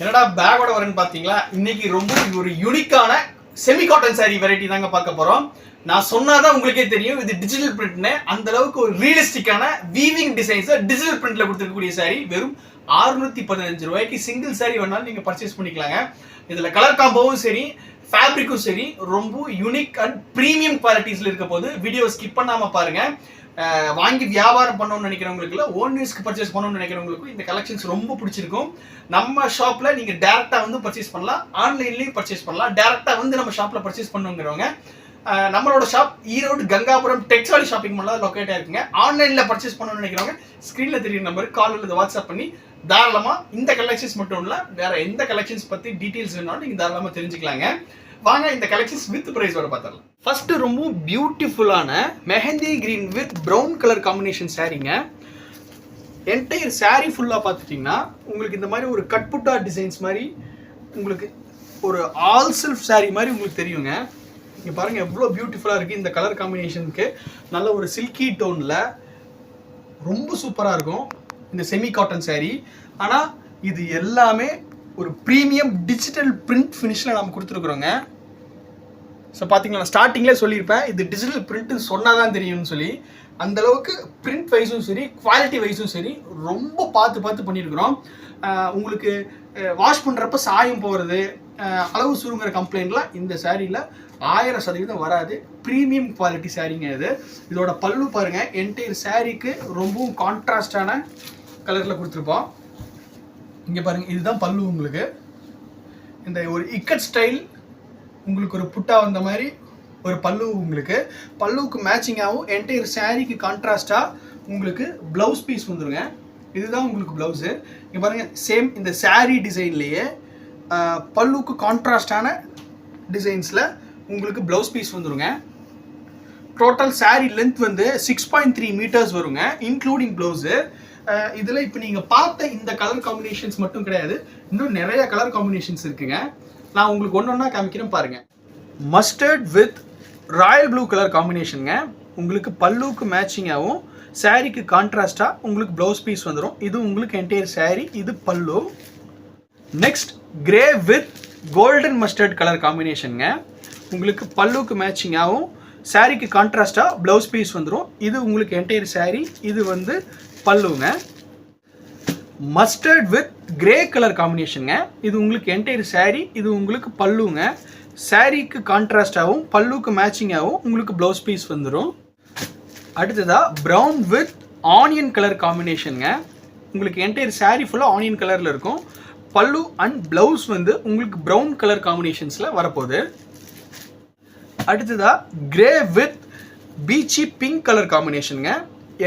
என்னடா பேக்கோட வரேன்னு பாத்தீங்களா? இன்னைக்கு ரொம்ப ஒரு யூனிக்கான செமி காட்டன் சாரி வெரைட்டி தாங்க பார்க்க போறோம். நான் சொன்னாதான் உங்களுக்கே தெரியும் இது டிஜிட்டல் பிரிண்ட்னு. அந்த அளவுக்கு ஒரு ரியலிஸ்டிக்கான வீவிங் டிசைன்ஸ் டிஜிட்டல் பிரிண்ட்ல கொடுத்துருக்கக்கூடிய சாரி வெறும் 615 ரூபாய்க்கு சிங்கிள் சாரி வேணாலும் நீங்க பர்ச்சேஸ் பண்ணிக்கலாங்க. இதுல கலர் காம்போவும் சரி, ஃபேப்ரிக்கும் சரி, ரொம்ப யூனிக் அண்ட் பிரீமியம் குவாலிட்டிஸ்ல இருக்க போது வீடியோ ஸ்கிப் பண்ணாம பாருங்க. வாங்கி வியாபாரம் பண்ணணும்னு நினைக்கிறவங்களுக்கு ஓன் யூஸ்க்கு பர்ச்சேஸ் பண்ணணும்னு நினைக்கிறவங்களுக்கும் இந்த கலெக்ஷன்ஸ் ரொம்ப பிடிச்சிருக்கும். நம்ம ஷாப்ல நீங்க டைரக்டா வந்து பர்ச்சேஸ் பண்ணலாம், ஆன்லைன்லயும் பர்ச்சேஸ் பண்ணலாம். டைரக்டா வந்து நம்ம ஷாப்ல பர்ச்சேஸ் பண்ணுங்கிறவங்க நம்மளோட shop Erode Gangapuram textile shopping மால்ல லொக்கேட் ஆயிருக்குங்க. ஆன்லைன்ல பர்ச்சேஸ் பண்ணணும்னு நினைக்கிறவங்க ஸ்கிரீன்ல தெரியுற நம்பருக்கு கால் அல்லது வாட்ஸ்அப் பண்ணி தாராளமா இந்த கலெக்ஷன்ஸ் மட்டும் இல்ல வேற எந்த கலெக்ஷன்ஸ் பத்தி டீடைல்ஸ் வேணாலும் நீங்க தாராளமா தெரிஞ்சுக்கலாங்க. வாங்க இந்த கலெக்ஷன்ஸ் வித் பிரைஸோட பார்த்தரலாம். ஃபர்ஸ்ட் ரொம்ப பியூட்டிஃபுல்லான mehndi green with brown colour combination சாரீங்க. என்டையர் சாரீ ஃபுல்லா பார்த்துட்டீங்கன்னா உங்களுக்கு இந்த மாதிரி ஒரு கட்புட்டா டிசைன்ஸ் மாதிரி உங்களுக்கு ஒரு ஆல் செல்ஃப் சாரீ மாதிரி உங்களுக்கு தெரியுங்க. இங்க பாருங்க எவ்வளோ பியூட்டிஃபுல்லா இருக்கு. இந்த கலர் காம்பினேஷனுக்கு நல்ல ஒரு சில்கி டோன்ல ரொம்ப சூப்பரா இருக்கும் இந்த செமி காட்டன் சாரீ. ஆனா இது எல்லாமே ஒரு ப்ரீமியம் டிஜிட்டல் பிரிண்ட் ஃபினிஷ்ல நம்ம கொடுத்துருக்குறோங்க. ஸோ பார்த்தீங்களா, நான் ஸ்டார்டிங்லேயே சொல்லியிருப்பேன் இது டிஜிட்டல் பிரிண்ட் சொன்னாதான் தெரியும்னு சொல்லி. அந்த அளவுக்கு பிரிண்ட் வைஸும் சரி, குவாலிட்டி வைஸும் சரி ரொம்ப பார்த்து பண்ணியிருக்கிறோம். உங்களுக்கு வாஷ் பண்ணுறப்ப சாயம் போகிறது, அளவு சுருங்குற கம்ப்ளைண்ட்லாம் இந்த சாரியில் 1000% வராது. ப்ரீமியம் குவாலிட்டி சாரீங்க இது. இதோட பல்லு பாருங்க, என்டையர் சாரீக்கு ரொம்பவும் கான்ட்ராஸ்டான கலரில் கொடுத்துருப்போம். இங்கே பாருங்க, இதுதான் பல்லு. உங்களுக்கு இந்த ஒரு இக்கட் ஸ்டைல் உங்களுக்கு ஒரு புட்டா வந்த மாதிரி ஒரு பல்லு. உங்களுக்கு பல்லுவுக்கு மேட்சிங்காகவும் என்டையர் சாரீக்கு கான்ட்ராஸ்டாக உங்களுக்கு ப்ளவுஸ் பீஸ் வந்துருங்க. இதுதான் உங்களுக்கு ப்ளவுஸு. இங்கே பாருங்கள், சேம் இந்த சாரீ டிசைன்லேயே பல்லுவுக்கு கான்ட்ராஸ்டான டிசைன்ஸில் உங்களுக்கு ப்ளவுஸ் பீஸ் வந்துருங்க. டோட்டல் சாரீ லென்த் வந்து 6.3 மீட்டர்ஸ் வருங்க, இன்க்ளூடிங் ப்ளவுஸு. இதில் இப்போ நீங்கள் பார்த்த இந்த கலர் காம்பினேஷன்ஸ் மட்டும் கிடையாது, இன்னும் நிறைய கலர் காம்பினேஷன்ஸ் இருக்குங்க. நான் உங்களுக்கு ஒன்று ஒன்றா காமிக்கிறேன் பாருங்கள். Mustard with royal blue colour காம்பினேஷனுங்க. உங்களுக்கு பல்லுவுக்கு மேட்சிங்காகவும் சாரீக்கு கான்ட்ராஸ்டாக உங்களுக்கு ப்ளவுஸ் பீஸ் வந்துடும். இது உங்களுக்கு என்டையர் சாரீ, இது pallu. Next grey with golden mustard colour காம்பினேஷனுங்க. உங்களுக்கு பல்லுவுக்கு மேட்சிங்காகவும் சாரீக்கு கான்ட்ராஸ்டாக ப்ளவுஸ் பீஸ் வந்துடும். இது உங்களுக்கு என்டையர் சாரீ, இது வந்து பல்லுங்க. மஸ்டர்ட் வித் கிரே கலர் காம்பினேஷனுங்க. இது உங்களுக்கு என்டையர் சாரீ, இது உங்களுக்கு பல்லுங்க. சாரீக்கு கான்ட்ராஸ்டாகவும் பல்லுக்கு மேட்சிங்காகவும் உங்களுக்கு ப்ளவுஸ் பீஸ் வந்துடும். அடுத்ததா ப்ரௌன் வித் ஆனியன் கலர் காம்பினேஷனுங்க. உங்களுக்கு என்டையர் சாரீ ஃபுல்லாக ஆனியன் கலரில் இருக்கும். பல்லு அண்ட் ப்ளவுஸ் வந்து உங்களுக்கு ப்ரௌன் கலர் காம்பினேஷன்ஸில் வரப்போகுது. அடுத்ததா grey with peachy pink colour காம்பினேஷனுங்க.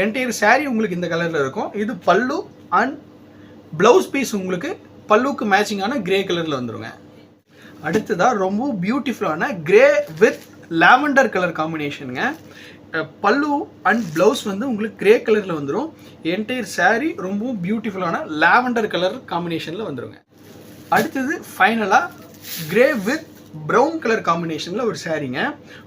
என்டையர் சாரீ உங்களுக்கு இந்த கலரில் இருக்கும். இது பல்லு அண்ட் ப்ளவுஸ் பீஸ் உங்களுக்கு பல்லுக்கு மேட்சிங்கான கிரே கலரில் வந்துடுங்க. அடுத்ததாக ரொம்ப பியூட்டிஃபுல்லான கிரே வித் லாவெண்டர் கலர் காம்பினேஷனுங்க. பல்லு அண்ட் ப்ளவுஸ் வந்து உங்களுக்கு கிரே கலரில் வந்துடும். என்டையர் சாரீ ரொம்ப பியூட்டிஃபுல்லான லாவெண்டர் கலர் காம்பினேஷனில் வந்துடுங்க. அடுத்தது ஃபைனலாக கிரே வித் ப்ரௌன் கலர் காம்பினேஷனில் ஒரு சாரீங்க.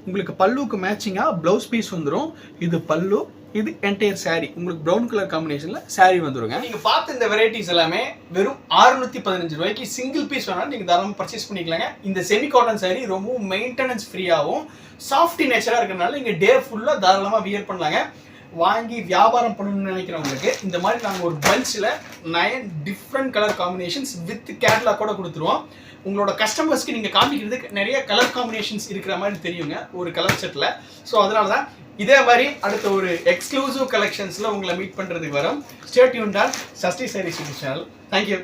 உங்களுக்கு பல்லுக்கு மேட்சிங்காக ப்ளவுஸ் பீஸ் வந்துடும். இது பல்லு, இது என்டையர் சாரீ. உங்களுக்கு ப்ரௌன் கலர் காம்பினேஷன்ல சாரீ வந்துருங்க. நீங்க பார்த்த இந்த வெரைட்டிஸ் எல்லாமே வெறும் 615 ரூபாய்க்கு சிங்கிள் பீஸ் வேணாலும் நீங்க தாராளமாக பர்ச்சேஸ் பண்ணிக்கலாங்க. இந்த செமி காட்டன் சாரீ ரொம்ப மெயின்டெனன்ஸ் ஃப்ரீயாகவும் சாஃப்டி நேச்சரா இருக்கிறதுனால நீங்க டே ஃபுல்லா தாராளமா வியர் பண்ணலாங்க. வாங்கி வியாபாரம் பண்ணணும்னு நினைக்கிறவங்களுக்கு இந்த மாதிரி நாங்கள் ஒரு பல்ச்சில் 9 different colour combinations with catalogue கூட கொடுத்துருவோம். உங்களோட கஸ்டமர்ஸ்க்கு நீங்கள் காமிக்கிறதுக்கு நிறைய கலர் காம்பினேஷன்ஸ் இருக்கிற மாதிரி தெரியுங்க ஒரு கலர் செட்டில். ஸோ அதனால தான் இதே மாதிரி அடுத்த ஒரு எக்ஸ்க்ளூசிவ் கலெக்ஷன்ஸில் உங்களை மீட் பண்ணுறதுக்கு வரோம். Stay tuned on Sashti sarees channel. Thank you.